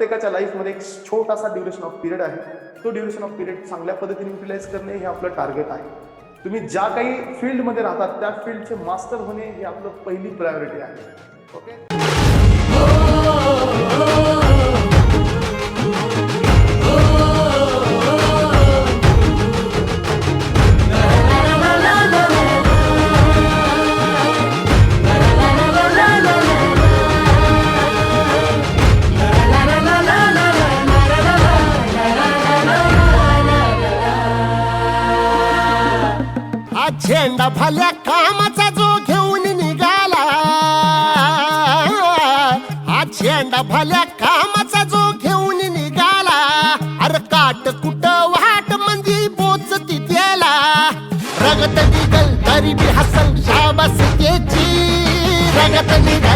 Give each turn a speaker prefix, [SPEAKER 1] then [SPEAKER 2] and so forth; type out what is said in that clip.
[SPEAKER 1] प्रत्येकाच्या लाईफमध्ये एक छोटासा ड्युरेशन ऑफ पिरियड आहे. तो ड्युरेशन ऑफ पिरियड चांगल्या पद्धतीने युटिलाइज करणे हे आपलं टार्गेट आहे. तुम्ही ज्या काही फील्डमध्ये राहतात त्या फील्डचे मास्टर होणे ही आपलं पहिली प्रायोरिटी आहे. ओके.
[SPEAKER 2] झेंडा भल्या कामाचा जो घेऊन निघाला, हा झेंडा भल्या कामाचा जो घेऊन निघाला, अरे काट कुट वाट मंदी बोचती त्याला, रगत निघल तरी बी हसल शाबास त्याची, रगत निघल